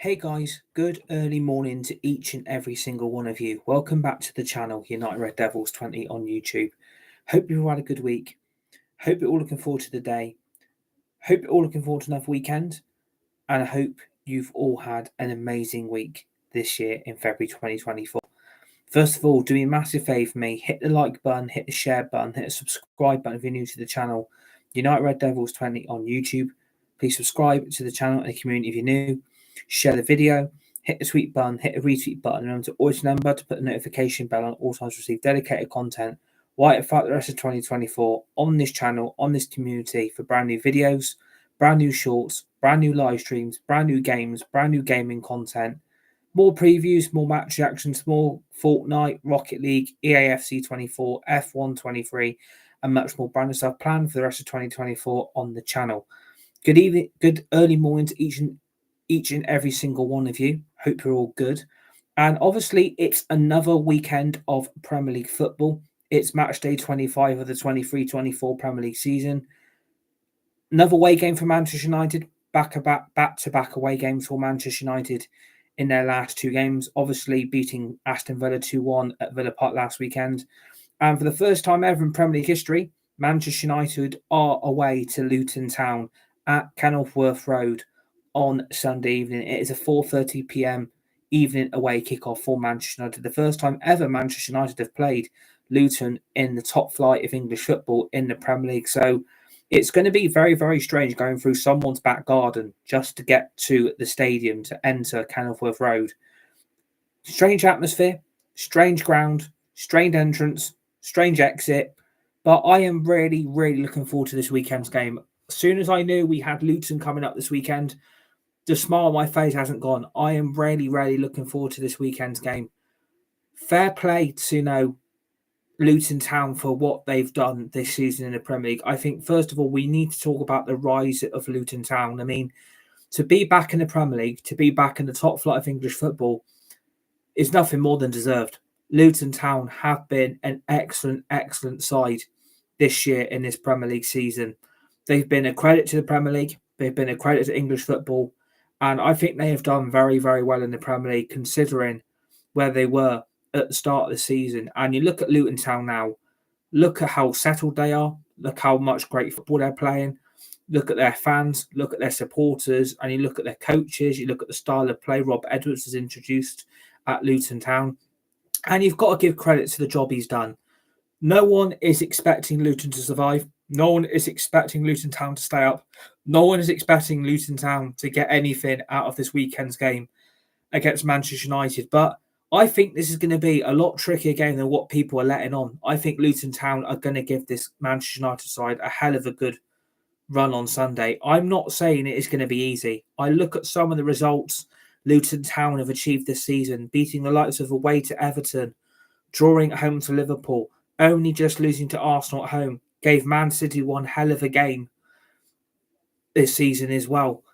Hey guys, good early morning to each and every single one of you. Welcome back to the channel, United Red Devils 20 on YouTube. Hope you've all had a good week. Hope you're all looking forward to the day. Hope you're all looking forward to another weekend. And I hope you've all had an amazing week this year in February 2024. First of all, do me a massive favour for me. Hit the like button, hit the share button, hit the subscribe button if you're new to the channel. United Red Devils 20 on YouTube. Please subscribe to the channel and the community if you're new. Share the video, hit the tweet button, hit the retweet button, and remember to always remember to put the notification bell on all times to receive dedicated content right throughout the rest of 2024 on this channel, on this community for brand new videos, brand new shorts, brand new live streams, brand new games, brand new gaming content, more previews, more match reactions, more Fortnite, Rocket League, EAFC 24, F1 23, and much more brand new stuff planned for the rest of 2024 on the channel. Good evening, good early morning to each and every single one of you. Hope you're all good. And obviously, it's another weekend of Premier League football. It's match day 25 of the 23-24 Premier League season. Another away game for Manchester United. Back-to-back away games for Manchester United in their last two games. Obviously, beating Aston Villa 2-1 at Villa Park last weekend. And for the first time ever in Premier League history, Manchester United are away to Luton Town at KENILWORTH Road on Sunday evening. It is a 4:30 p.m. evening away kickoff for Manchester United. The first time ever Manchester United have played Luton in the top flight of English football in the Premier League. So it's going to be very, very strange going through someone's back garden just to get to the stadium to enter KENILWORTH Road. Strange atmosphere, strange ground, strange entrance, strange exit. But I am really, really looking forward to this weekend's game. As soon as I knew we had Luton coming up this weekend, the smile on my face hasn't gone. I am really, really looking forward to this weekend's game. Fair play to Luton Town for what they've done this season in the Premier League. I think, first of all, we need to talk about the rise of Luton Town. I mean, to be back in the Premier League, to be back in the top flight of English football is nothing more than deserved. Luton Town have been an excellent, excellent side this year in this Premier League season. They've been a credit to the Premier League. They've been a credit to English football. And I think they have done very, very well in the Premier League, considering where they were at the start of the season. And you look at Luton Town now, look at how settled they are, look how much great football they're playing, look at their fans, look at their supporters, and you look at their coaches, you look at the style of play Rob Edwards has introduced at Luton Town. And you've got to give credit to the job he's done. No one is expecting Luton to survive. No one is expecting Luton Town to stay up. No one is expecting Luton Town to get anything out of this weekend's game against Manchester United. But I think this is going to be a lot trickier game than what people are letting on. I think Luton Town are going to give this Manchester United side a hell of a good run on Sunday. I'm not saying it is going to be easy. I look at some of the results Luton Town have achieved this season, beating the likes of away to Everton, drawing at home to Liverpool, only just losing to Arsenal at home. Gave Man City one hell of a game this season as well.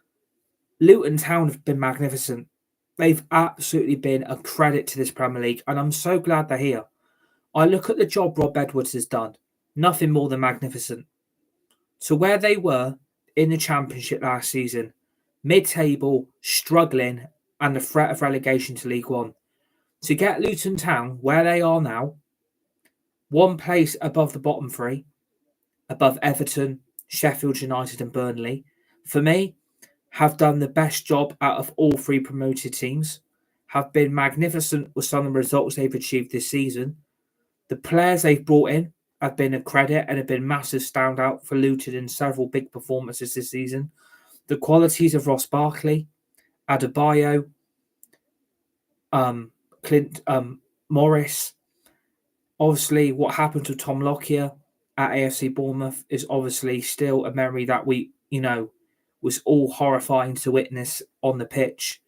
Luton Town have been magnificent. They've absolutely been a credit to this Premier League, and I'm so glad they're here. I look at the job Rob Edwards has done. Nothing more than magnificent. To where they were in the Championship last season, mid-table, struggling, and the threat of relegation to League One. To get Luton Town where they are now, one place above the bottom three, above Everton, Sheffield United and Burnley, for me, have done the best job out of all three promoted teams, have been magnificent with some of the results they've achieved this season. The players they've brought in have been a credit and have been massive standout for Luton in several big performances this season. The qualities of Ross Barkley, Adebayo, Clint Morris, obviously what happened to Tom Lockyer at AFC Bournemouth is obviously still a memory that we, was all horrifying to witness on the pitch.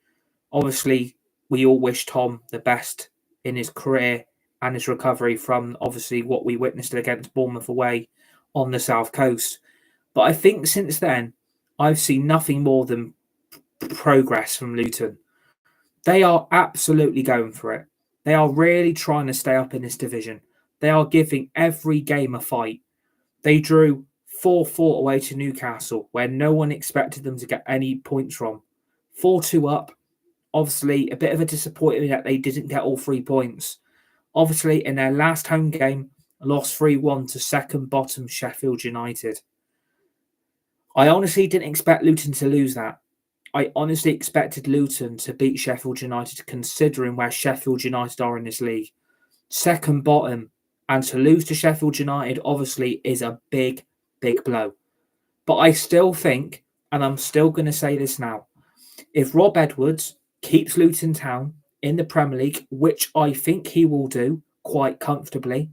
Obviously, we all wish Tom the best in his career and his recovery from obviously what we witnessed against Bournemouth away on the South Coast. But I think since then, I've seen nothing more than progress from Luton. They are absolutely going for it. They are really trying to stay up in this division. They are giving every game a fight. They drew 4-4 away to Newcastle, where no one expected them to get any points from. 4-2 up, Obviously, a bit of a disappointment that they didn't get all 3 points. Obviously, in their last home game, lost 3-1 to second bottom Sheffield United. I honestly didn't expect Luton to lose that. I honestly expected Luton to beat Sheffield United, considering where Sheffield United are in this league. Second bottom, and to lose to Sheffield United obviously is a big, big blow. But I still think, and I'm still going to say this now, if Rob Edwards keeps Luton Town in the Premier League, which I think he will do quite comfortably,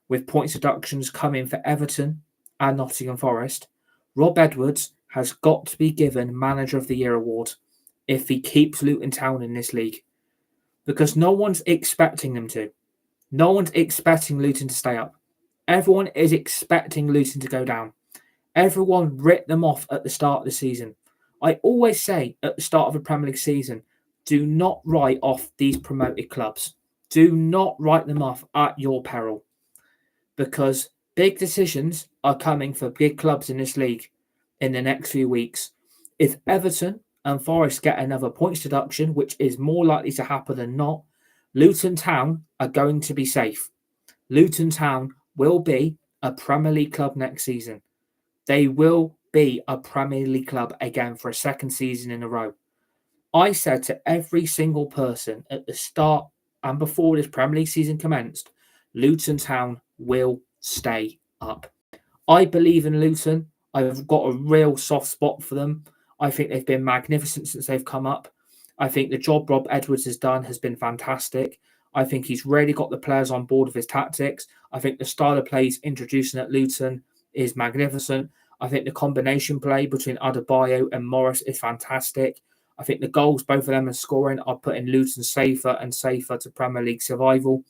with points deductions coming for Everton and Nottingham Forest, Rob Edwards has got to be given Manager of the Year award if he keeps Luton Town in this league. Because no one's expecting them to. No one's expecting Luton to stay up. Everyone is expecting Luton to go down. Everyone writ them off at the start of the season. I always say at the start of a Premier League season, do not write off these promoted clubs. Do not write them off at your peril. Because big decisions are coming for big clubs in this league in the next few weeks. If Everton and Forest get another points deduction, which is more likely to happen than not, Luton Town are going to be safe. Luton Town will be a Premier League club next season. They will be a Premier League club again for a second season in a row. I said to every single person at the start and before this Premier League season commenced, Luton Town will stay up. I believe in Luton. I've got a real soft spot for them. I think they've been magnificent since they've come up. I think the job Rob Edwards has done has been fantastic. I think he's really got the players on board with his tactics. I think the style of play he's introducing at Luton is magnificent. I think the combination play between Adebayo and Morris is fantastic. I think the goals both of them are scoring are putting Luton safer and safer to Premier League survival.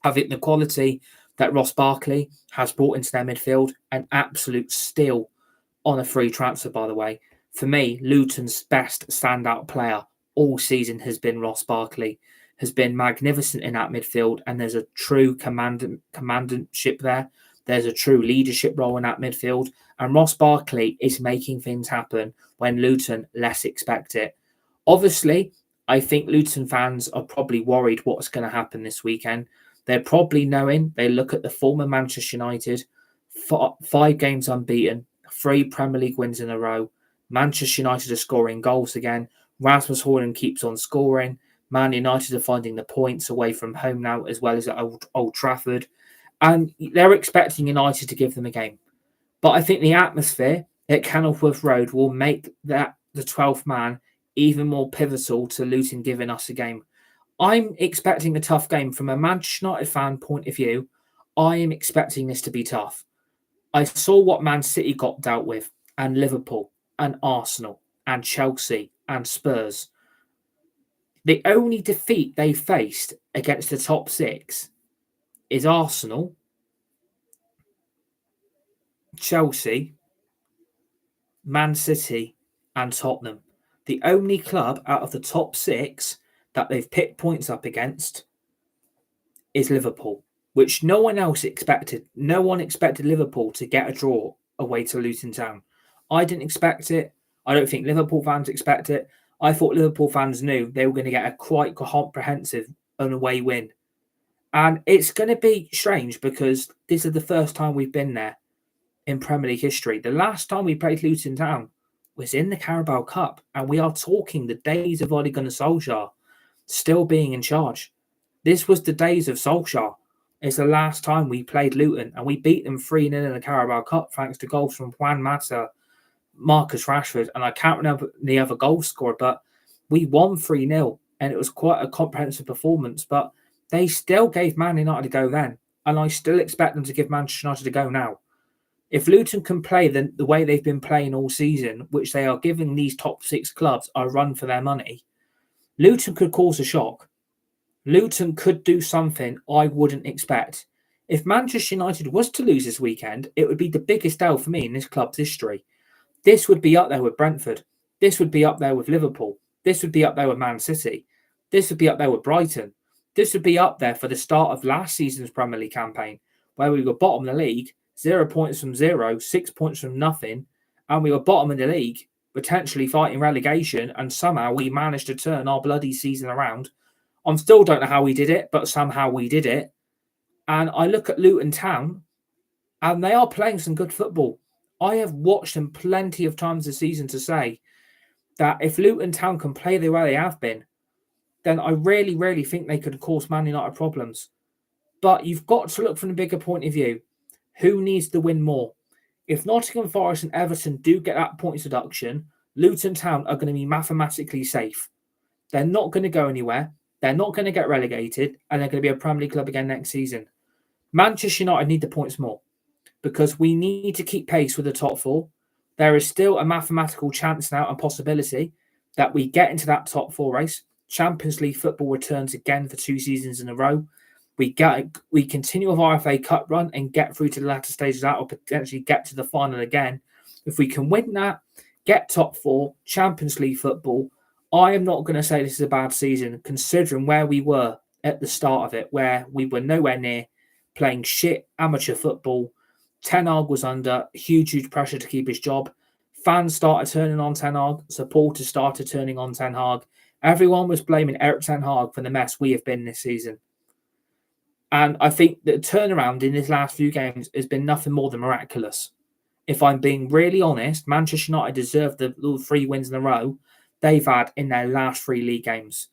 I think the quality that Ross Barkley has brought into their midfield, an absolute steal on a free transfer, by the way. For me, Luton's best standout player all season has been Ross Barkley, has been magnificent in that midfield, and there's a true commandantship there. There's a true leadership role in that midfield, and Ross Barkley is making things happen when Luton less expect it. Obviously, I think Luton fans are probably worried what's going to happen this weekend. They're probably knowing, they look at the former Manchester United, 5 games unbeaten, 3 Premier League wins in a row. Manchester United are scoring goals again. Rasmus Højlund keeps on scoring. Man United are finding the points away from home now, as well as at Old Trafford. And they're expecting United to give them a game. But I think the atmosphere at Kenilworth Road will make that the 12th man even more pivotal to Luton giving us a game. I'm expecting a tough game from a Manchester United fan point of view. I am expecting this to be tough. I saw what Man City got dealt with, and Liverpool, and Arsenal, and Chelsea, and Spurs. The only defeat they faced against the top 6 is Arsenal, Chelsea, Man City, and Tottenham. The only club out of the top 6 that they've picked points up against is Liverpool, which no one else expected. No one expected Liverpool to get a draw away to Luton Town. I didn't expect it. I don't think Liverpool fans expect it. I thought Liverpool fans knew they were going to get a quite comprehensive away win. And it's going to be strange because this is the first time we've been there in Premier League history. The last time we played Luton Town was in the Carabao Cup, and we are talking the days of Ole Gunnar Solskjaer still being in charge. This was the days of Solskjaer. It's the last time we played Luton, and we beat them 3-0 in the Carabao Cup thanks to goals from Juan Mata, Marcus Rashford, and I can't remember the other goal scorer, but we won 3-0, and it was quite a comprehensive performance, but they still gave Man United a go then, and I still expect them to give Manchester United a go now. If Luton can play the way they've been playing all season, which they are giving these top 6 clubs a run for their money, Luton could cause a shock. Luton could do something I wouldn't expect. If Manchester United was to lose this weekend, it would be the biggest L for me in this club's history. This would be up there with Brentford. This would be up there with Liverpool. This would be up there with Man City. This would be up there with Brighton. This would be up there for the start of last season's Premier League campaign, where we were bottom of the league, 0 points from 0, 6 points from nothing, and we were bottom of the league potentially fighting relegation, and somehow we managed to turn our bloody season around. I still don't know how we did it, but somehow we did it. And I look at Luton Town, and they are playing some good football. I have watched them plenty of times this season to say that if Luton Town can play the way they have been, then I really, really think they could cause Man United problems. But you've got to look from the bigger point of view. Who needs to win more? If Nottingham Forest and Everton do get that points deduction, Luton Town are going to be mathematically safe. They're not going to go anywhere. They're not going to get relegated, and they're going to be a Premier League club again next season. Manchester United need the points more because we need to keep pace with the top four. There is still a mathematical chance now and possibility that we get into that top four race. Champions League football returns again for 2 seasons in a row. We continue with our FA Cup run and get through to the latter stages of that, or potentially get to the final again. If we can win that, get top four, Champions League football, I am not going to say this is a bad season, considering where we were at the start of it, where we were nowhere near playing shit amateur football. Ten Hag was under huge pressure to keep his job. Fans started turning on Ten Hag. Supporters started turning on Ten Hag. Everyone was blaming Eric Ten Hag for the mess we have been this season. And I think the turnaround in his last few games has been nothing more than miraculous. If I'm being really honest, Manchester United deserve the 3 wins in a row they've had in their last 3 league games.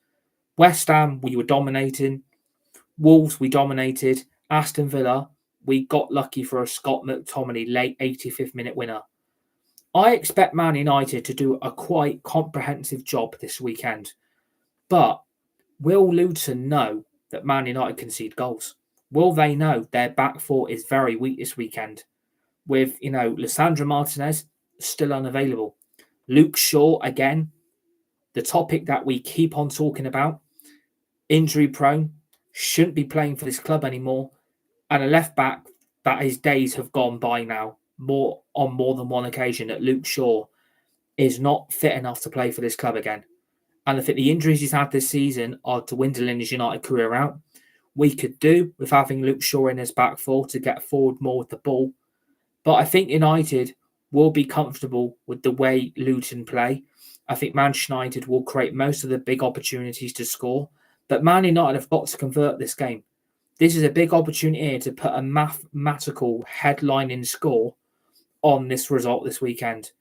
West Ham, we were dominating. Wolves, we dominated. Aston Villa, we got lucky for a Scott McTominay late 85th minute winner. I expect Man United to do a quite comprehensive job this weekend. But will Luton know that Man United concede goals? Will they know their back four is very weak this weekend? With, Lissandro Martinez still unavailable. Luke Shaw, again, the topic that we keep on talking about, injury prone, shouldn't be playing for this club anymore. And a left back that his days have gone by now, on more than one occasion, that Luke Shaw is not fit enough to play for this club again. And I think the injuries he's had this season are dwindling his United career out. We could do with having Luke Shaw in his back four to get forward more with the ball. But I think United will be comfortable with the way Luton play. I think Manchester United will create most of the big opportunities to score. But Man United have got to convert this game. This is a big opportunity to put a mathematical headlining score on this result this weekend.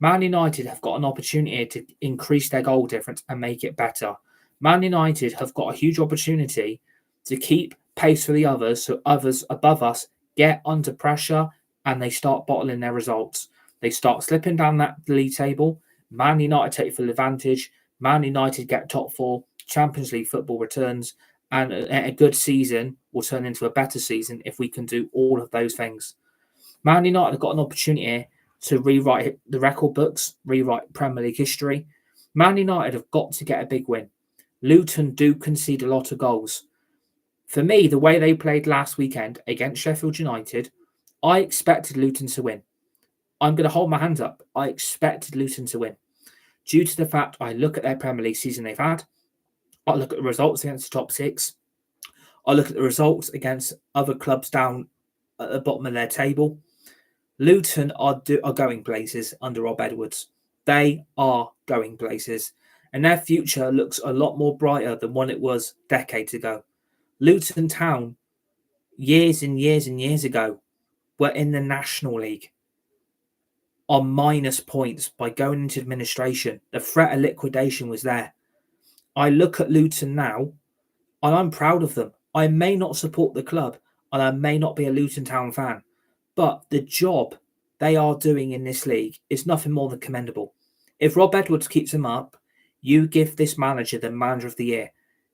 Man United have got an opportunity to increase their goal difference and make it better. Man United have got a huge opportunity to keep pace for the others, so others above us get under pressure and they start bottling their results. They start slipping down that league table. Man United take full advantage. Man United get top four. Champions League football returns, and a good season will turn into a better season if we can do all of those things. Man United have got an opportunity to rewrite the record books, rewrite Premier League history. Man United have got to get a big win. Luton do concede a lot of goals. For me, the way they played last weekend against Sheffield United, I expected Luton to win. I'm going to hold my hands up. I expected Luton to win. Due to the fact I look at their Premier League season they've had, I look at the results against the top 6, I look at the results against other clubs down at the bottom of their table. Luton are going places under Rob Edwards. They are going places. And their future looks a lot more brighter than what it was decades ago. Luton Town, years and years and years ago, were in the National League on minus points by going into administration. The threat of liquidation was there. I look at Luton now, and I'm proud of them. I may not support the club, and I may not be a Luton Town fan, but the job they are doing in this league is nothing more than commendable. If Rob Edwards keeps him up, you give this manager the manager of the year.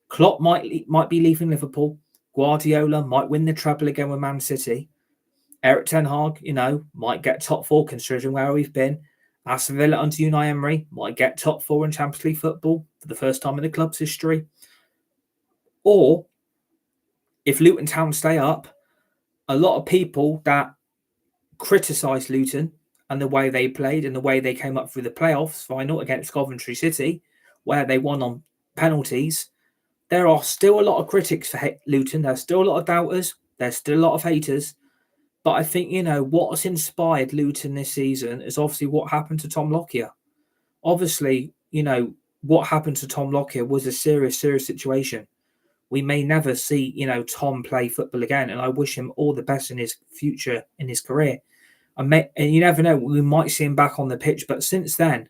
Klopp might be leaving Liverpool. Guardiola might win the treble again with Man City. Eric Ten Hag, might get top 4 considering where we've been. Aston Villa under Unai Emery might get top 4 in Champions League football for the first time in the club's history. Or, if Luton Town stay up, a lot of people that criticised Luton and the way they played and the way they came up through the playoffs final against Coventry City, where they won on penalties, there are still a lot of critics for Luton. There's still a lot of doubters. There's still a lot of haters. But I think, what's inspired Luton this season is obviously what happened to Tom Lockyer. Obviously, what happened to Tom Lockyer was a serious, serious situation. We may never see, Tom play football again, and I wish him all the best in his future, in his career. And you never know, we might see him back on the pitch. But since then,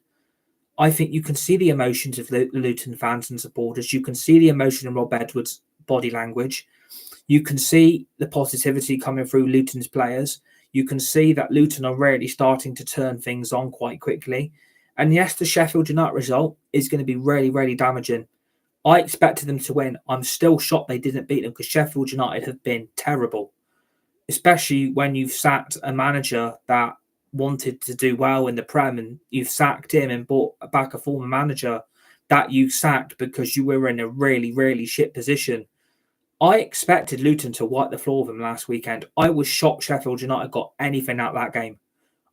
I think you can see the emotions of the Luton fans and supporters. You can see the emotion in Rob Edwards' body language. You can see the positivity coming through Luton's players. You can see that Luton are really starting to turn things on quite quickly. And yes, the Sheffield United result is going to be really, really damaging. I expected them to win. I'm still shocked they didn't beat them because Sheffield United have been terrible, especially when you've sacked a manager that wanted to do well in the Prem, and you've sacked him and brought back a former manager that you sacked because you were in a really, really shit position. I expected Luton to wipe the floor of them last weekend. I was shocked Sheffield United got anything out of that game.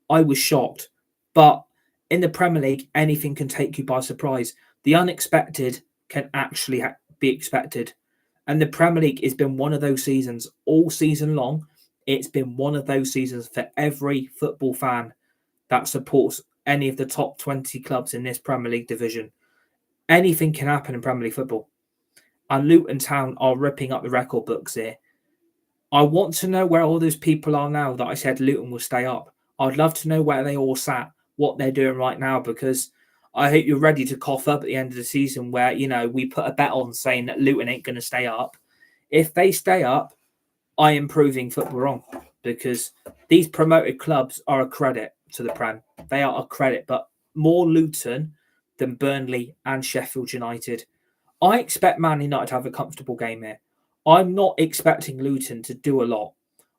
I was shocked. But in the Premier League, anything can take you by surprise. The unexpected can actually be expected. And the Premier League has been one of those seasons all season long. It's been one of those seasons for every football fan that supports any of the top 20 clubs in this Premier League division. Anything can happen in Premier League football. And Luton Town are ripping up the record books here. I want to know where all those people are now that I said Luton will stay up. I'd love to know where they all sat, what they're doing right now, because I hope you're ready to cough up at the end of the season where, we put a bet on saying that Luton ain't going to stay up. If they stay up, I am proving football wrong, because these promoted clubs are a credit to the Prem. They are a credit, but more Luton than Burnley and Sheffield United. I expect Man United to have a comfortable game here. I'm not expecting Luton to do a lot.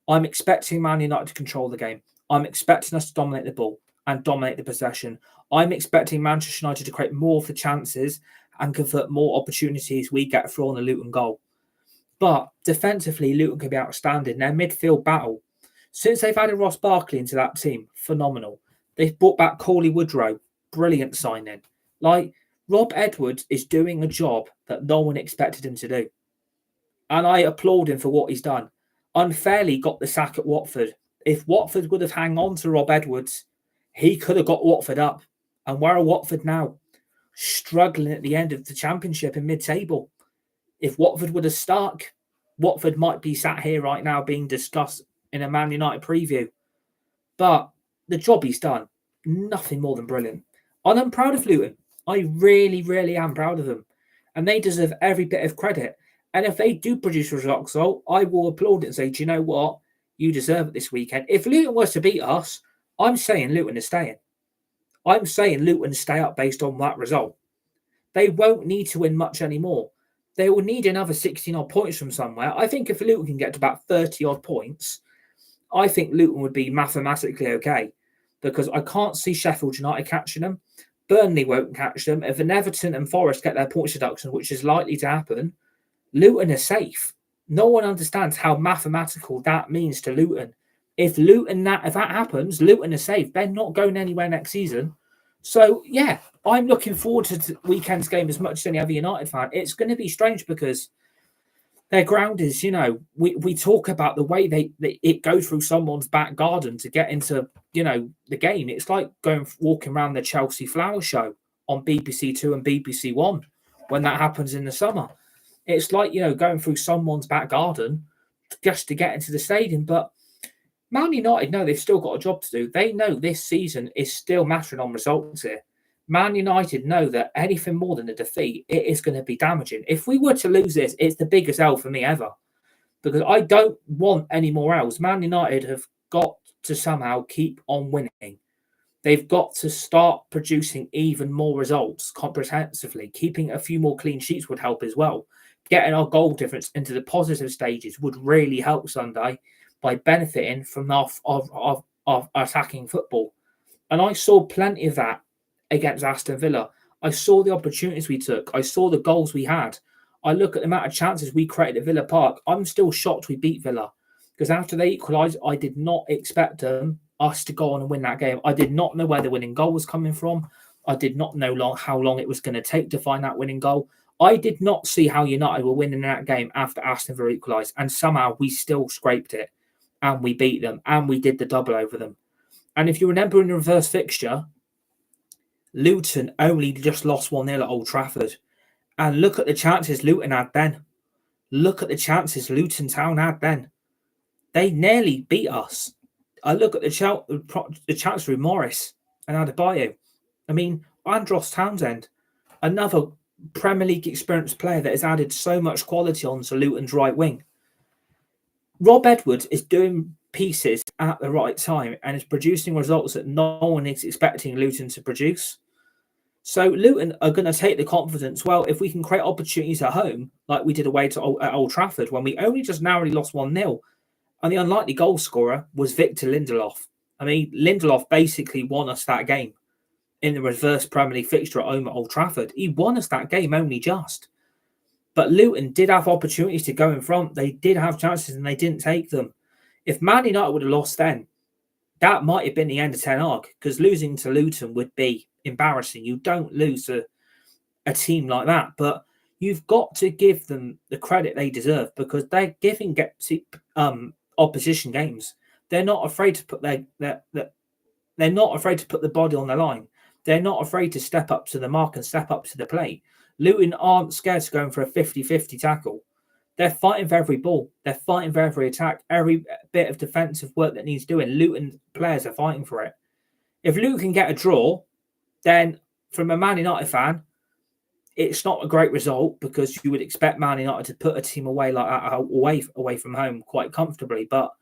I'm expecting Man United to control the game. I'm expecting us to dominate the ball and dominate the possession. I'm expecting Manchester United to create more of the chances and convert more opportunities we get through on the Luton goal. But defensively, Luton can be outstanding. Their midfield battle, since they've added Ross Barkley into that team, phenomenal. They've brought back Cauley Woodrow, brilliant signing. Rob Edwards is doing a job that no one expected him to do. And I applaud him for what he's done. Unfairly got the sack at Watford. If Watford would have hung on to Rob Edwards, he could have got Watford up. And where are Watford now? Struggling at the end of the championship in mid-table. If Watford would have stuck, Watford might be sat here right now being discussed in a Man United preview. But the job he's done, nothing more than brilliant. And I'm proud of Luton. I really, really am proud of them. And they deserve every bit of credit. And if they do produce results, though, I will applaud it and say, do you know what? You deserve it this weekend. If Luton was to beat us, I'm saying Luton is staying. I'm saying Luton stay up based on that result. They won't need to win much anymore. They will need another 16-odd points from somewhere. I think if Luton can get to about 30-odd points, I think Luton would be mathematically okay, because I can't see Sheffield United catching them. Burnley won't catch them. If Everton and Forest get their points deduction, which is likely to happen, Luton are safe. No one understands how mathematical that means to Luton. If that happens, Luton are safe. They're not going anywhere next season. So, yeah, I'm looking forward to the weekend's game as much as any other United fan. It's going to be strange because their ground is, we talk about the way it goes through someone's back garden to get into, the game. It's like walking around the Chelsea Flower Show on BBC Two and BBC One when that happens in the summer. It's like, going through someone's back garden just to get into the stadium. But Man United know they've still got a job to do. They know this season is still mattering on results here. Man United know that anything more than a defeat, it is going to be damaging. If we were to lose this, it's the biggest L for me ever, because I don't want any more L's. Man United have got to somehow keep on winning. They've got to start producing even more results comprehensively. Keeping a few more clean sheets would help as well. Getting our goal difference into the positive stages would really help Sunday by benefiting from our attacking football. And I saw plenty of that against Aston Villa. I saw the opportunities we took. I saw the goals we had. I look at the amount of chances we created at Villa Park. I'm still shocked we beat Villa, because after they equalised, I did not expect us to go on and win that game. I did not know where the winning goal was coming from. I did not know how long it was going to take to find that winning goal. I did not see how United were winning that game after Aston Villa equalised, and somehow we still scraped it, and we beat them, and we did the double over them. And if you remember in the reverse fixture, Luton only just lost 1-0 at Old Trafford. And look at the chances Luton had then. Look at the chances Luton Town had then. They nearly beat us. I look at the chance with Morris and Adebayo. I mean, Andros Townsend, another Premier League experienced player that has added so much quality onto Luton's right wing. Rob Edwards is doing pieces at the right time and is producing results that no one is expecting Luton to produce. So Luton are going to take the confidence, well, if we can create opportunities at home, like we did away at Old Trafford, when we only just narrowly lost 1-0, and the unlikely goal scorer was Victor Lindelof. I mean, Lindelof basically won us that game in the reverse Premier League fixture at home at Old Trafford. He won us that game only just. But Luton did have opportunities to go in front. They did have chances and they didn't take them. If Man United would have lost then, that might have been the end of Ten Hag, because losing to Luton would be embarrassing. You don't lose to a team like that, but you've got to give them the credit they deserve, because they're giving opposition games. They're not afraid to put they're not afraid to put the body on the line. They're not afraid to step up to the mark and step up to the plate. Luton aren't scared to go in for a 50-50 tackle. They're fighting for every ball. They're fighting for every attack. Every bit of defensive work that needs doing, Luton players are fighting for it. If Luton can get a draw, then from a Man United fan, it's not a great result, because you would expect Man United to put a team away like that away from home quite comfortably. But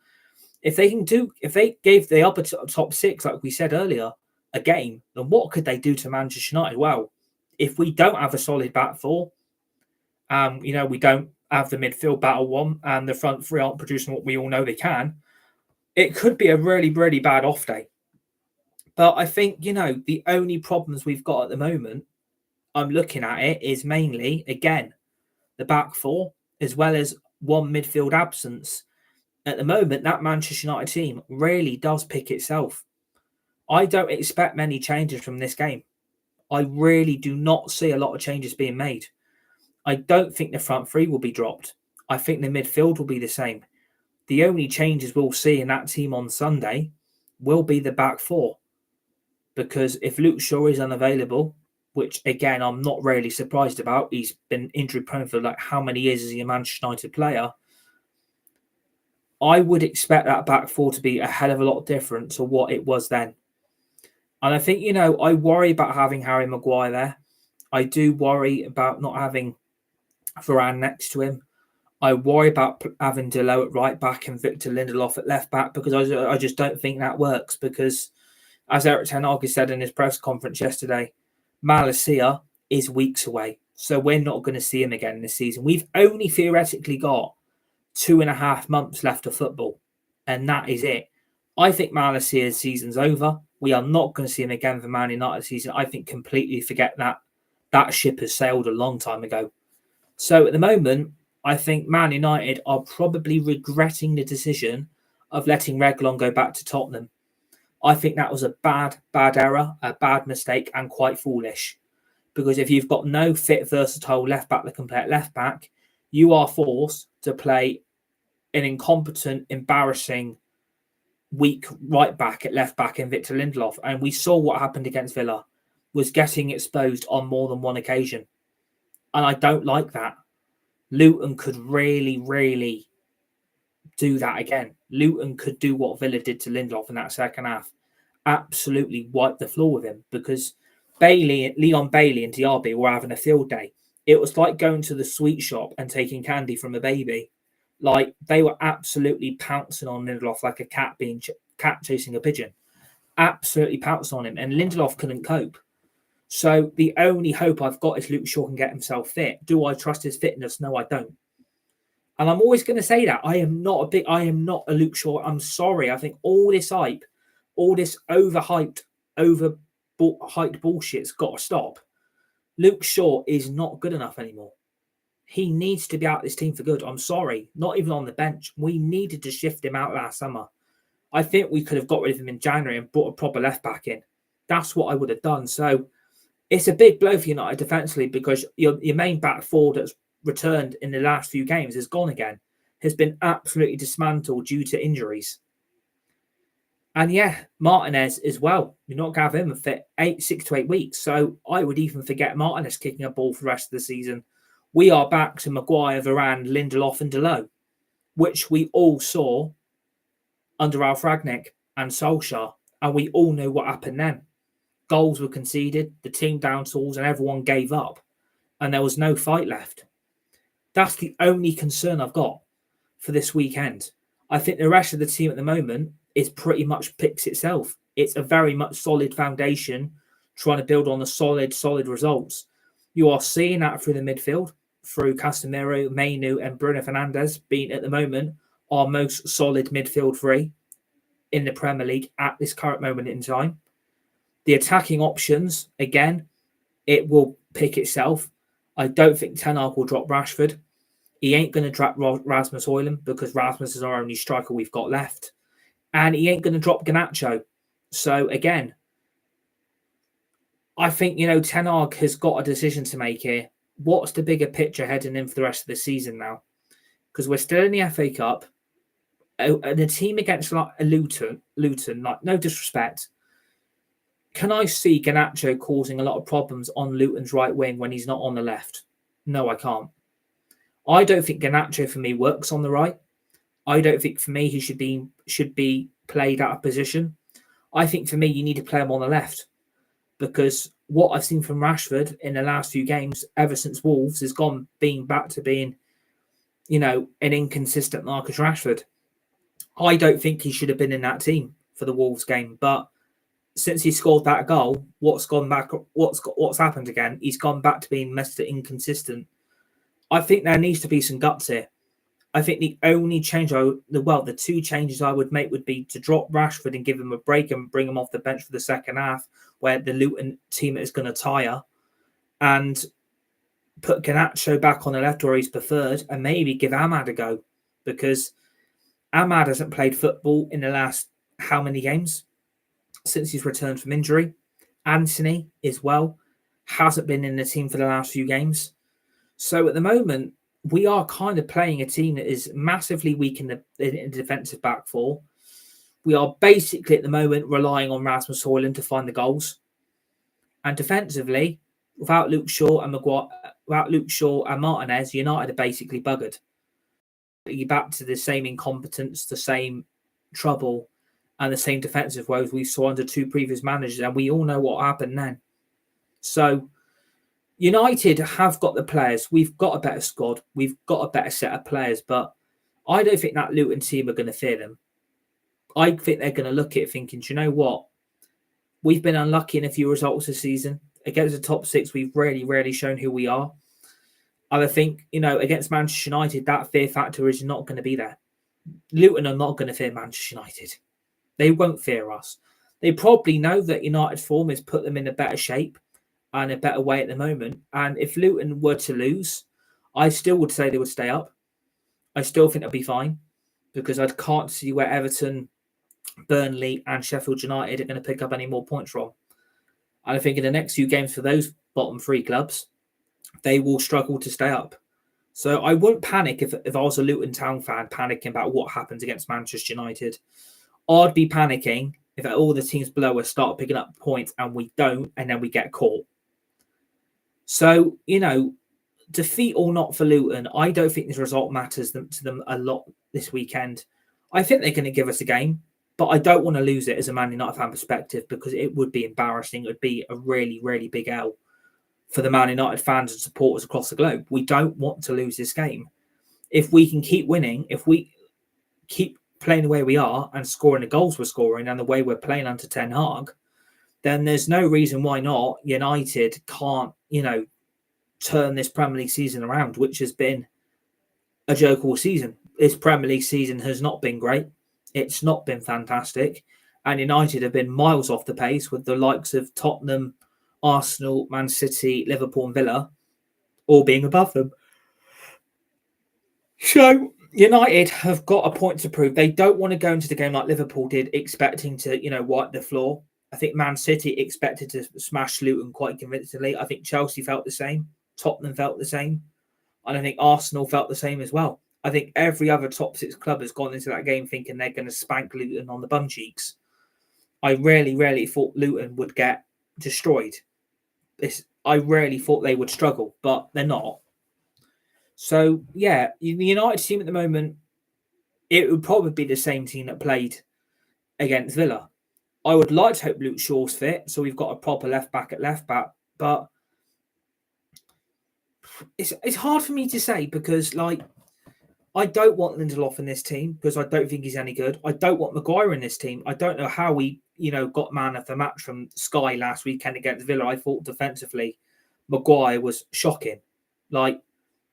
if they gave the upper top six, like we said earlier, a game, then what could they do to Manchester United? Well, if we don't have a solid back four, we don't have the midfield battle one, and the front three aren't producing what we all know they can, it could be a really, really bad off day. But I think, the only problems we've got at the moment, I'm looking at it, is mainly, again, the back four, as well as one midfield absence. At the moment, that Manchester United team really does pick itself. I don't expect many changes from this game. I really do not see a lot of changes being made. I don't think the front three will be dropped. I think the midfield will be the same. The only changes we'll see in that team on Sunday will be the back four. Because if Luke Shaw is unavailable, which again I'm not really surprised about, he's been injury prone for like how many years is he a Manchester United player, I would expect that back four to be a hell of a lot different to what it was then. And I think, I worry about having Harry Maguire there. I do worry about not having Varane next to him. I worry about having Delo at right back and Victor Lindelof at left back, because I just don't think that works. Because, as Eric Ten Hag said in his press conference yesterday, Malaysia is weeks away. So we're not going to see him again this season. We've only theoretically got 2.5 months left of football, and that is it. I think Malaysia's season's over. We are not going to see him again for Man United season. I think completely forget that. That ship has sailed a long time ago. So at the moment, I think Man United are probably regretting the decision of letting Reguilon go back to Tottenham. I think that was a bad error, a bad mistake, and quite foolish. Because if you've got no fit, versatile left back that can play at left back, you are forced to play an incompetent, embarrassing, weak right back at left back in Victor Lindelof. And we saw what happened against Villa, was getting exposed on more than one occasion. And I don't like that. Luton could really, really do that again. Luton could do what Villa did to Lindelof in that second half. Absolutely wipe the floor with him, because Leon Bailey and Diaby were having a field day. It was like going to the sweet shop and taking candy from a baby. Like, they were absolutely pouncing on Lindelof like a cat chasing a pigeon. Absolutely pouncing on him. And Lindelof couldn't cope. So the only hope I've got is Luke Shaw can get himself fit. Do I trust his fitness? No, I don't. And I'm always going to say that. I am not a Luke Shaw. I'm sorry. I think all this hype, all this overhyped bullshit's got to stop. Luke Shaw is not good enough anymore. He needs to be out of this team for good. I'm sorry. Not even on the bench. We needed to shift him out last summer. I think we could have got rid of him in January and brought a proper left back in. That's what I would have done. So it's a big blow for United defensively, because your main back four that's returned in the last few games is gone again, has been absolutely dismantled due to injuries. And yeah, Martinez as well. You're not going to have him for 6 to 8 weeks. So I would even forget Martinez kicking a ball for the rest of the season. We are back to Maguire, Varane, Lindelof, and Delot, which we all saw under Alf Ragnick and Solskjaer. And we all know what happened then. Goals were conceded, the team down tools, and everyone gave up. And there was no fight left. That's the only concern I've got for this weekend. I think the rest of the team at the moment is pretty much picks itself. It's a very much solid foundation, trying to build on the solid results. You are seeing that through the midfield, through Casemiro, Mainu, and Bruno Fernandes being at the moment our most solid midfield three in the Premier League at this current moment in time. The attacking options, again, it will pick itself. I don't think Ten Hag will drop Rashford. He ain't going to drop Rasmus Højlund because Rasmus is our only striker we've got left. And he ain't going to drop Garnacho. So, again, I think, Ten Hag has got a decision to make here. What's the bigger picture heading in for the rest of the season now? Because we're still in the FA Cup. And a team against like Luton, like no disrespect, can I see Garnacho causing a lot of problems on Luton's right wing when he's not on the left? No, I can't. I don't think Garnacho for me works on the right. I don't think for me he should be played out of position. I think for me you need to play him on the left because what I've seen from Rashford in the last few games ever since Wolves has being back to being, an inconsistent Marcus Rashford. I don't think he should have been in that team for the Wolves game, but since he scored that goal, what's happened again? He's gone back to being Mr. Inconsistent. I think there needs to be some guts here. I think the only change the two changes I would make would be to drop Rashford and give him a break and bring him off the bench for the second half, where the Luton team is going to tire, and put Garnacho back on the left where he's preferred, and maybe give Ahmad a go because Ahmad hasn't played football in the last how many games since he's returned from injury. Anthony as well hasn't been in the team for the last few games. So at the moment, we are kind of playing a team that is massively weak in the defensive back four. We are basically at the moment relying on Rasmus Højlund to find the goals. And defensively, without Luke Shaw and Martinez, United are basically buggered. You're back to the same incompetence, the same trouble, and the same defensive woes we saw under two previous managers, and we all know what happened then. So United have got the players. We've got a better squad. We've got a better set of players, but I don't think that Luton team are going to fear them. I think they're going to look at it thinking, do you know what? We've been unlucky in a few results this season. Against the top six, we've rarely shown who we are. And I think, against Manchester United, that fear factor is not going to be there. Luton are not going to fear Manchester United. They won't fear us. They probably know that United's form has put them in a better shape and a better way at the moment. And if Luton were to lose, I still would say they would stay up. I still think they'll be fine because I can't see where Everton, Burnley and Sheffield United are going to pick up any more points from. And I think in the next few games for those bottom three clubs, they will struggle to stay up. So I wouldn't panic if I was a Luton Town fan panicking about what happens against Manchester United. I'd be panicking if all the teams below us start picking up points and we don't, and then we get caught. So, defeat or not for Luton, I don't think this result matters to them a lot this weekend. I think they're going to give us a game, but I don't want to lose it as a Man United fan perspective because it would be embarrassing. It would be a really, really big L for the Man United fans and supporters across the globe. We don't want to lose this game. If we can keep winning, if we keep playing the way we are and scoring the goals we're scoring and the way we're playing under Ten Hag, then there's no reason why not United can't, turn this Premier League season around, which has been a joke all season. This Premier League season has not been great. It's not been fantastic. And United have been miles off the pace with the likes of Tottenham, Arsenal, Man City, Liverpool and Villa all being above them. So United have got a point to prove. They don't want to go into the game like Liverpool did, expecting to, wipe the floor. I think Man City expected to smash Luton quite convincingly. I think Chelsea felt the same. Tottenham felt the same. And I think Arsenal felt the same as well. I think every other top six club has gone into that game thinking they're going to spank Luton on the bum cheeks. I really thought Luton would get destroyed. I really thought they would struggle, but they're not. So, yeah, the United team at the moment, it would probably be the same team that played against Villa. I would like to hope Luke Shaw's fit, so we've got a proper left back at left back. But it's hard for me to say because, like, I don't want Lindelof in this team because I don't think he's any good. I don't want Maguire in this team. I don't know how we, got man of the match from Sky last weekend against Villa. I thought defensively, Maguire was shocking. Like,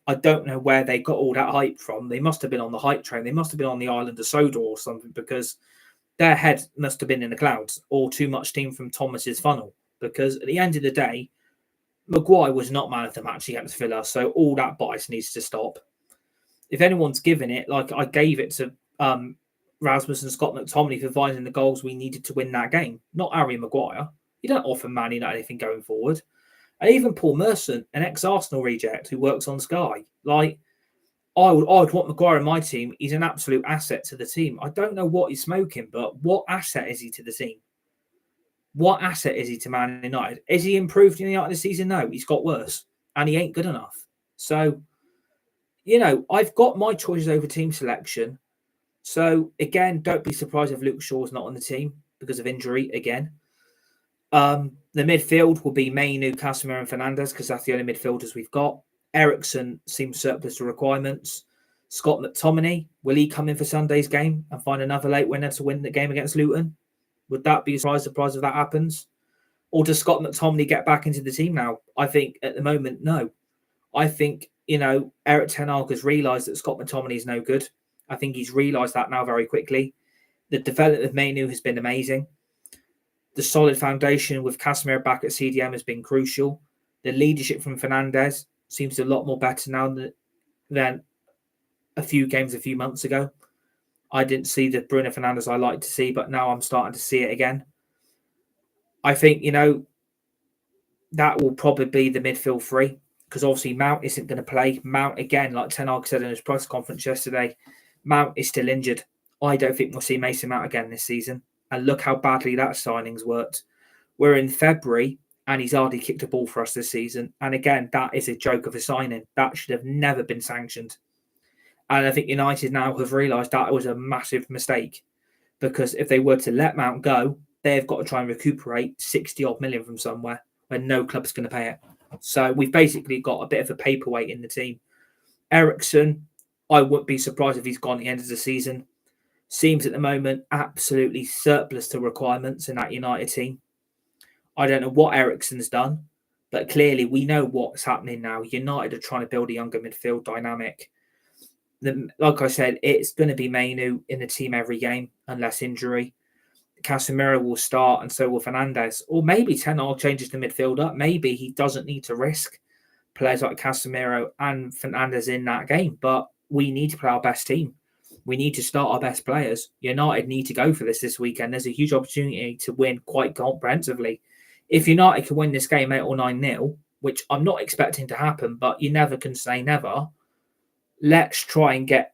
I don't know where they got all that hype from. They must have been on the hype train. They must have been on the island of Sodor or something because their head must have been in the clouds or too much steam from Thomas's funnel. Because at the end of the day, Maguire was not man of the match against Villa. So all that bias needs to stop. If anyone's given it, like I gave it to Rasmus and Scott McTominay for finding the goals we needed to win that game, not Harry Maguire. You don't offer Man United anything going forward. And even Paul Merson, an ex-Arsenal reject who works on Sky, like I would want Maguire in my team. He's an absolute asset to the team. I don't know what he's smoking, but what asset is he to the team? What asset is he to Man United? Is he improved in the United this season? No, he's got worse, and he ain't good enough. So, I've got my choices over team selection. So again, don't be surprised if Luke Shaw's not on the team because of injury again. The midfield will be Mainu, Casemiro, and Fernandes because that's the only midfielders we've got. Eriksen seems surplus to requirements. Scott McTominay, will he come in for Sunday's game and find another late winner to win the game against Luton? Would that be a surprise if that happens? Or does Scott McTominay get back into the team now? I think at the moment, no. I think, Eric Ten Hag has realised that Scott McTominay is no good. I think he's realised that now very quickly. The development of Mainu has been amazing. The solid foundation with Casemiro back at CDM has been crucial. The leadership from Fernandes seems a lot more better now than a few months ago. I didn't see the Bruno Fernandes I like to see, but now I'm starting to see it again. I think, that will probably be the midfield three because obviously Mount isn't going to play. Mount, again, like Ten Hag said in his press conference yesterday, Mount is still injured. I don't think we'll see Mason Mount again this season. And look how badly that signing's worked. We're in February and he's hardly kicked a ball for us this season. And again, that is a joke of a signing. That should have never been sanctioned. And I think United now have realised that was a massive mistake because if they were to let Mount go, they've got to try and recuperate 60 odd million from somewhere when no club's going to pay it. So we've basically got a bit of a paperweight in the team. Eriksen, I wouldn't be surprised if he's gone at the end of the season. Seems at the moment absolutely surplus to requirements in that United team. I don't know what Eriksen's done, but clearly we know what's happening now. United are trying to build a younger midfield dynamic. Like I said, it's going to be Mainu in the team every game, unless injury. Casemiro will start and so will Fernandes. Or maybe Ten Hag changes the midfield up. Maybe he doesn't need to risk players like Casemiro and Fernandes in that game. But we need to play our best team. We need to start our best players. United need to go for this weekend. There's a huge opportunity to win quite comprehensively. If United can win this game 8 or 9-0, which I'm not expecting to happen, but you never can say never, let's try and get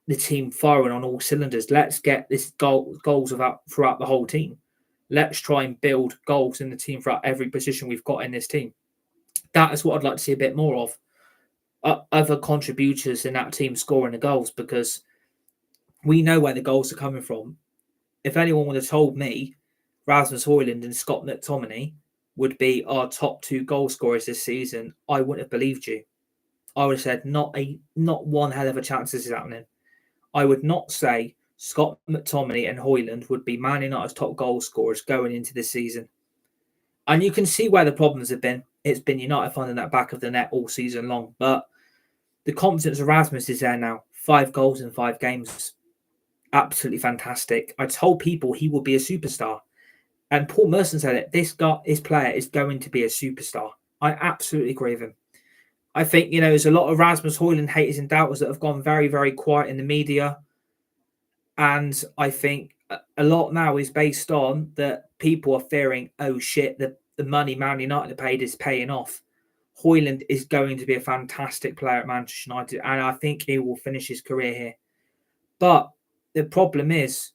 the team firing on all cylinders. Let's get this goals throughout the whole team. Let's try and build goals in the team throughout every position we've got in this team. That is what I'd like to see a bit more of. Other contributors in that team scoring the goals because we know where the goals are coming from. If anyone would have told me Rasmus Højlund and Scott McTominay would be our top 2 goal scorers this season, I wouldn't have believed you. I would have said not one hell of a chance this is happening. I would not say Scott McTominay and Højlund would be Man United's top goal scorers going into this season. And you can see where the problems have been. It's been United finding that back of the net all season long. But the confidence of Rasmus is there now. 5 goals in 5 games. Absolutely fantastic. I told people he would be a superstar. And Paul Merson said it. This player is going to be a superstar. I absolutely agree with him. I think, there's a lot of Rasmus Højlund haters and doubters that have gone very, very quiet in the media. And I think a lot now is based on that people are fearing, oh shit, the money Man United paid is paying off. Højlund is going to be a fantastic player at Manchester United. And I think he will finish his career here. But the problem is,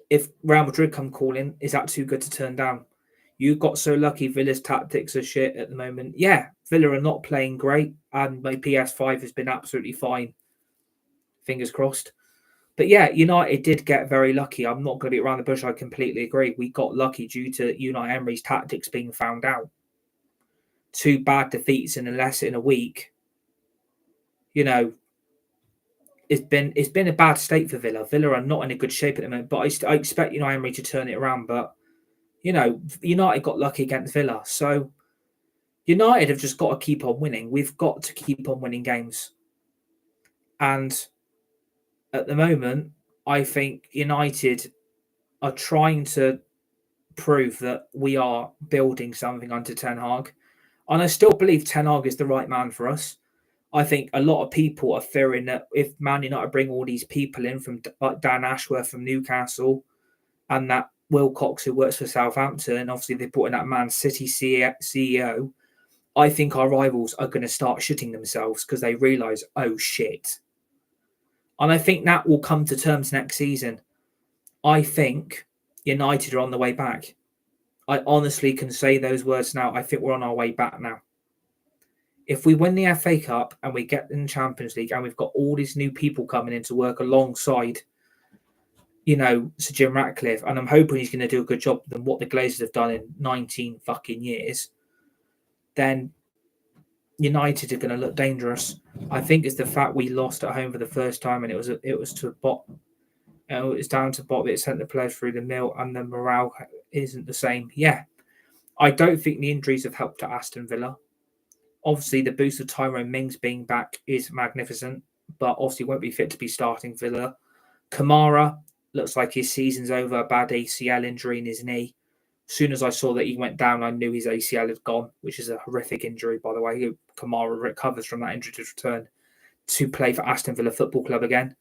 if Real Madrid come calling, is that too good to turn down? You got so lucky Villa's tactics are shit at the moment. Yeah, Villa are not playing great, and my PS5 has been absolutely fine. Fingers crossed. But yeah, United did get very lucky. I'm not going to be around the bush. I completely agree. We got lucky due to Unai Emery's tactics being found out. 2 bad defeats in a week. It's been a bad state for Villa. Villa are not in a good shape at the moment. But I expect Unai Emery to turn it around. But United got lucky against Villa. So United have just got to keep on winning. We've got to keep on winning games. And at the moment, I think United are trying to prove that we are building something under Ten Hag. And I still believe Ten Hag is the right man for us. I think a lot of people are fearing that if Man United bring all these people in from like Dan Ashworth from Newcastle and that Wilcox who works for Southampton, and obviously they brought in that Man City CEO, I think our rivals are going to start shitting themselves because they realise, oh shit. And I think that will come to terms next season. I think United are on the way back. I honestly can say those words now. I think we're on our way back now. If we win the FA Cup and we get in the Champions League and we've got all these new people coming in to work alongside, Sir Jim Ratcliffe, and I'm hoping he's going to do a good job than what the Glazers have done in 19 fucking years, then United are going to look dangerous. I think it's the fact we lost at home for the first time, and it was to a bot. It was down to bot. It sent the players through the mill, and the morale isn't the same. Yeah, I don't think the injuries have helped at Aston Villa. Obviously, the boost of Tyrone Mings being back is magnificent, but obviously won't be fit to be starting Villa. Kamara looks like his season's over. A bad ACL injury in his knee. As soon as I saw that he went down, I knew his ACL had gone, which is a horrific injury, by the way. Kamara recovers from that injury to return to play for Aston Villa Football Club again.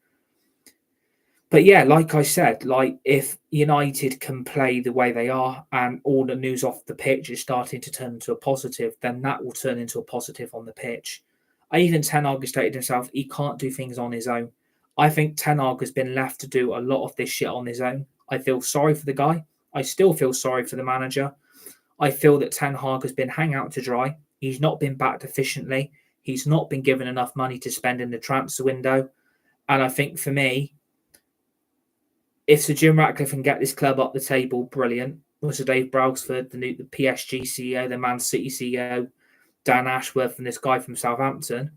But yeah, like I said, if United can play the way they are and all the news off the pitch is starting to turn into a positive, then that will turn into a positive on the pitch. Even Ten Hag has stated himself, he can't do things on his own. I think Ten Hag has been left to do a lot of this shit on his own. I feel sorry for the guy. I still feel sorry for the manager. I feel that Ten Hag has been hung out to dry. He's not been backed efficiently. He's not been given enough money to spend in the transfer window. And I think for me, if Sir Jim Ratcliffe can get this club up the table, brilliant. Sir Dave Brailsford, the PSG CEO, the Man City CEO, Dan Ashworth, and this guy from Southampton,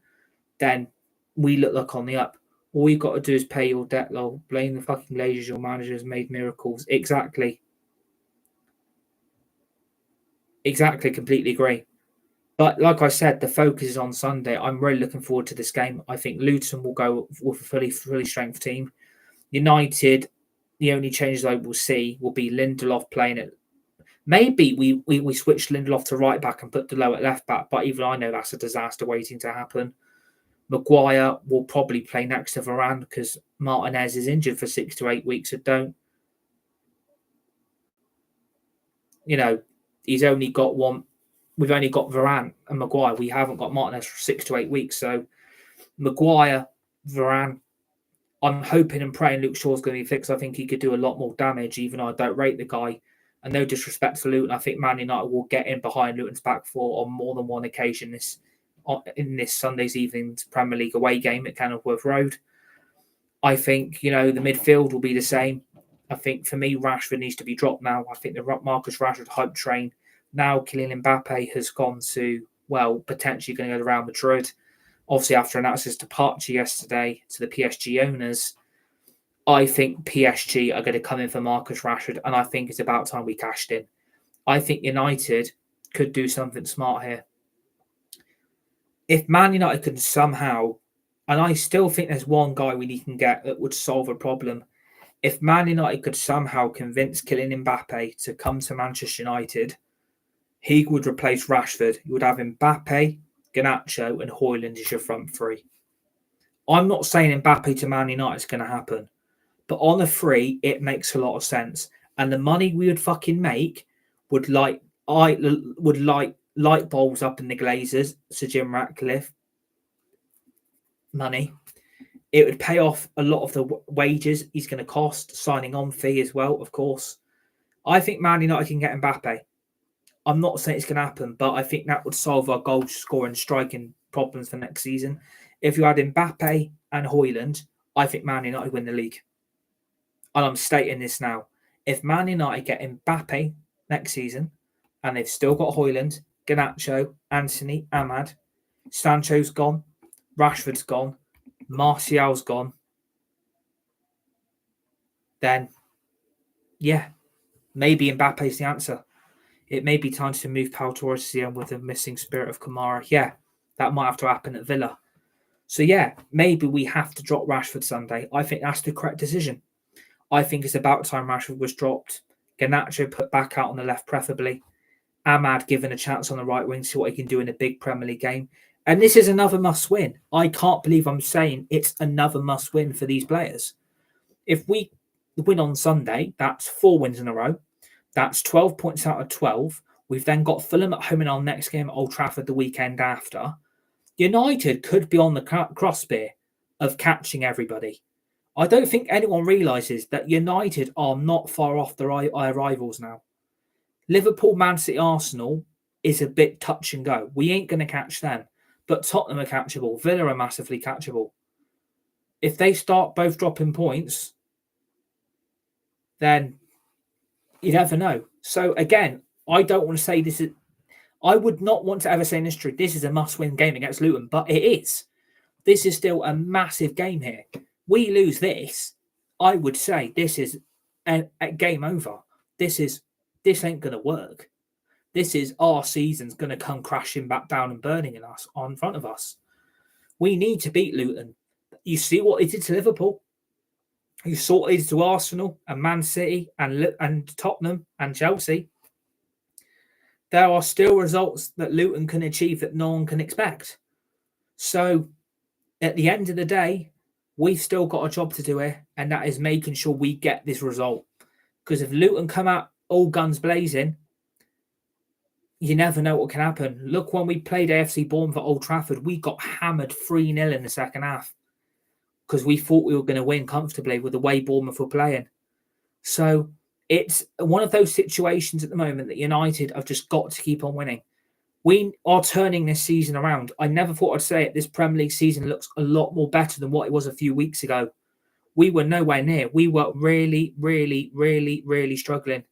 then we look like on the up. All you've got to do is pay your debt, lol. Blame the fucking Glazers, your manager's made miracles. Exactly, completely agree. But like I said, the focus is on Sunday. I'm really looking forward to this game. I think Luton will go with a fully strength team. United, the only changes I will see will be Lindelof playing it. Maybe we switch Lindelof to right back and put Delo at left back, but even I know that's a disaster waiting to happen. Maguire will probably play next to Varane because Martinez is injured for 6 to 8 weeks. He's only got one. We've only got Varane and Maguire. We haven't got Martinez for 6 to 8 weeks. So Maguire, Varane. I'm hoping and praying Luke Shaw's going to be fixed. I think he could do a lot more damage, even though I don't rate the guy. And no disrespect to Luton, I think Man United will get in behind Luton's back four on more than one occasion in this Sunday's evening's Premier League away game at Kenilworth Road. I think, the midfield will be the same. I think, for me, Rashford needs to be dropped now. I think the Marcus Rashford hype train, now Kylian Mbappe has gone to, potentially going to go to Real Madrid. Obviously, after announcing his departure yesterday to the PSG owners, I think PSG are going to come in for Marcus Rashford, and I think it's about time we cashed in. I think United could do something smart here. If Man United can somehow, and I still think there's one guy we can get that would solve a problem. If Man United could somehow convince Kylian Mbappe to come to Manchester United, he would replace Rashford. You would have Mbappe, Garnacho and Højlund as your front three. I'm not saying Mbappe to Man United is going to happen, but on a free, it makes a lot of sense. And the money we would fucking make would light bulbs up in the Glazers, Sir Jim Ratcliffe. Money. It would pay off a lot of the wages he's going to cost, signing on fee as well, of course. I think Man United can get Mbappe. I'm not saying it's going to happen, but I think that would solve our goal scoring striking problems for next season. If you had Mbappe and Højlund, I think Man United win the league. And I'm stating this now. If Man United get Mbappe next season, and they've still got Højlund, Garnacho, Anthony, Ahmad, Sancho's gone, Rashford's gone, Martial's gone, then, yeah, maybe Mbappe's the answer. It may be time to move Pau Torres to the end with the missing spirit of Kamara. Yeah, that might have to happen at Villa. So, yeah, maybe we have to drop Rashford Sunday. I think that's the correct decision. I think it's about time Rashford was dropped. Garnacho put back out on the left, preferably. Ahmad given a chance on the right wing to see what he can do in a big Premier League game. And this is another must-win. I can't believe I'm saying it's another must-win for these players. If we win on Sunday, that's 4 wins in a row. That's 12 points out of 12. We've then got Fulham at home in our next game at Old Trafford the weekend after. United could be on the crossbar of catching everybody. I don't think anyone realises that United are not far off their rivals now. Liverpool, Man City, Arsenal is a bit touch and go. We ain't going to catch them. But Tottenham are catchable. Villa are massively catchable. If they start both dropping points, then you never know. So again, I don't want to say this is... I would not want to ever say in history, this is a must-win game against Luton, but it is. This is still a massive game here. We lose this, I would say this is a game over. This ain't going to work. This is our season's going to come crashing back down and burning in us on front of us. We need to beat Luton. You see what it did to Liverpool. You saw what it did to Arsenal and Man City and Tottenham and Chelsea. There are still results that Luton can achieve that no one can expect. So at the end of the day, we've still got a job to do here, and that is making sure we get this result. Because if Luton come out all guns blazing, you never know what can happen. Look, when we played AFC Bournemouth at Old Trafford, we got hammered 3-0 in the second half because we thought we were going to win comfortably with the way Bournemouth were playing. So it's one of those situations at the moment that United have just got to keep on winning. We are turning this season around. I never thought I'd say it. This Premier League season looks a lot more better than what it was a few weeks ago. We were nowhere near. We were really, really, really, really struggling.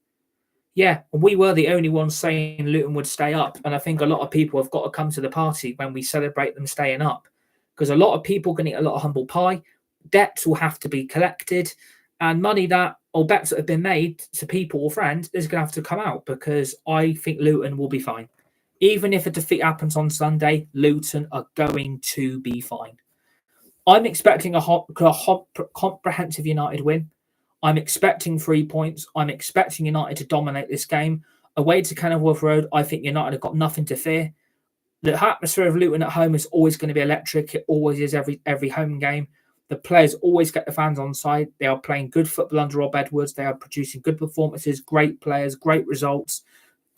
Yeah, we were the only ones saying Luton would stay up. And I think a lot of people have got to come to the party when we celebrate them staying up. Because a lot of people are going to eat a lot of humble pie. Debts will have to be collected. And money or bets that have been made to people or friends is going to have to come out. Because I think Luton will be fine. Even if a defeat happens on Sunday, Luton are going to be fine. I'm expecting a comprehensive United win. I'm expecting 3 points. I'm expecting United to dominate this game. Away to Kenilworth Road, I think United have got nothing to fear. The atmosphere of Luton at home is always going to be electric. It always is every home game. The players always get the fans on side. They are playing good football under Rob Edwards. They are producing good performances, great players, great results,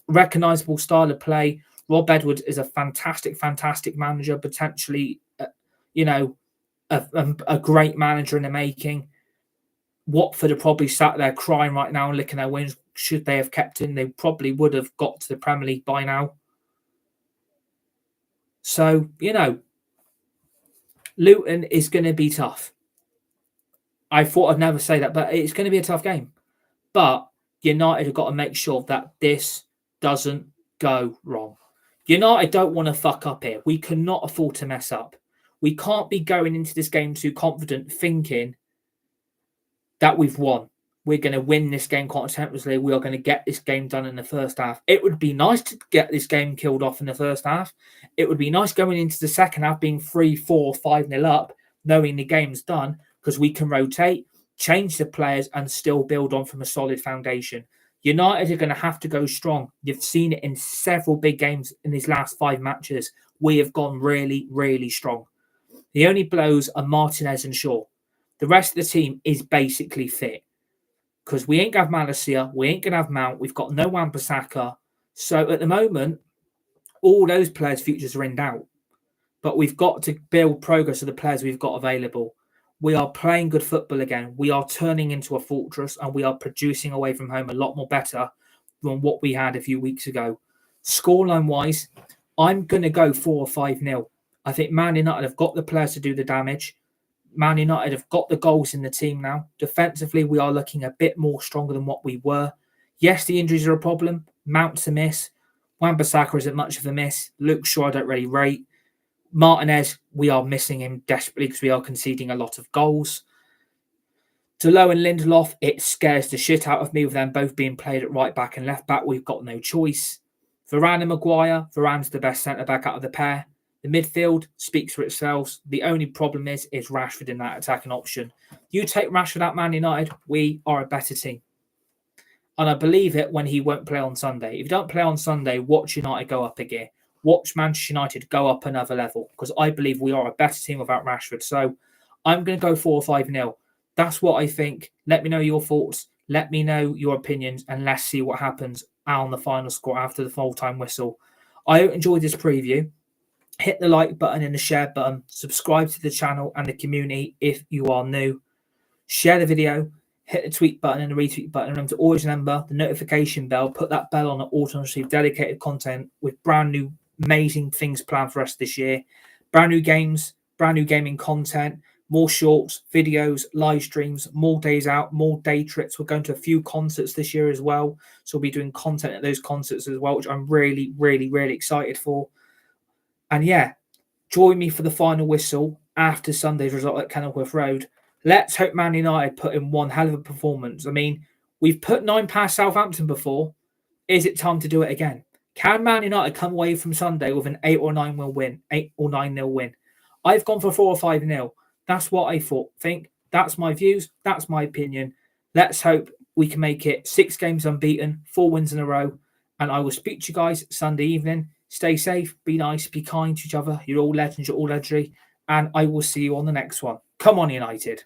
recognisable style of play. Rob Edwards is a fantastic, fantastic manager, potentially, a great manager in the making. Watford are probably sat there crying right now and licking their wings. Should they have kept him, they probably would have got to the Premier League by now. So, Luton is going to be tough. I thought I'd never say that, but it's going to be a tough game. But United have got to make sure that this doesn't go wrong. United don't want to fuck up here. We cannot afford to mess up. We can't be going into this game too confident, thinking that we've won. We're going to win this game comprehensively. We are going to get this game done in the first half. It would be nice to get this game killed off in the first half. It would be nice going into the second half being 3-4, 5-0 up, knowing the game's done, because we can rotate, change the players, and still build on from a solid foundation. United are going to have to go strong. You've seen it in several big games in these last 5 matches. We have gone really, really strong. The only blows are Martinez and Shaw. The rest of the team is basically fit. Because we ain't going to have Malacia, we ain't going to have Mount, we've got no Wan-Bissaka. So at the moment, all those players' futures are in doubt. But we've got to build progress of the players we've got available. We are playing good football again. We are turning into a fortress and we are producing away from home a lot more better than what we had a few weeks ago. Scoreline wise, I'm going to go 4 or 5-0. I think Man United have got the players to do the damage. Man United have got the goals in the team now. Defensively, we are looking a bit more stronger than what we were. Yes, the injuries are a problem. Mount's a miss. Wan-Bissaka isn't much of a miss. Luke Shaw, I don't really rate. Martinez, we are missing him desperately because we are conceding a lot of goals. Delo and Lindelof, it scares the shit out of me with them both being played at right back and left back. We've got no choice. Varane and Maguire, Varane's the best centre back out of the pair. The midfield speaks for itself. The only problem is Rashford in that attacking option. You take Rashford out Man United, we are a better team. And I believe it when he won't play on Sunday. If you don't play on Sunday, watch United go up a gear. Watch Manchester United go up another level. Because I believe we are a better team without Rashford. So I'm going to go 4 or 5-0. That's what I think. Let me know your thoughts. Let me know your opinions. And let's see what happens on the final score after the full-time whistle. I hope you enjoyed this preview. Hit the like button and the share button. Subscribe to the channel and the community if you are new. Share the video. Hit the tweet button and the retweet button. Remember to always remember the notification bell. Put that bell on to auto receive dedicated content with brand new amazing things planned for us this year. Brand new games, brand new gaming content, more shorts, videos, live streams, more days out, more day trips. We're going to a few concerts this year as well. So we'll be doing content at those concerts as well, which I'm really, really, really excited for. And yeah, join me for the final whistle after Sunday's result at Kenilworth Road. Let's hope Man United put in one hell of a performance. I mean, we've put 9 past Southampton before. Is it time to do it again? Can Man United come away from Sunday with an 8 or 9-0 win? 8 or 9-0 win. I've gone for 4 or 5-0. That's what I think. That's my views. That's my opinion. Let's hope we can make it 6 games unbeaten, 4 wins in a row. And I will speak to you guys Sunday evening. Stay safe, be nice, be kind to each other. You're all legends, you're all legendary. And I will see you on the next one. Come on, United.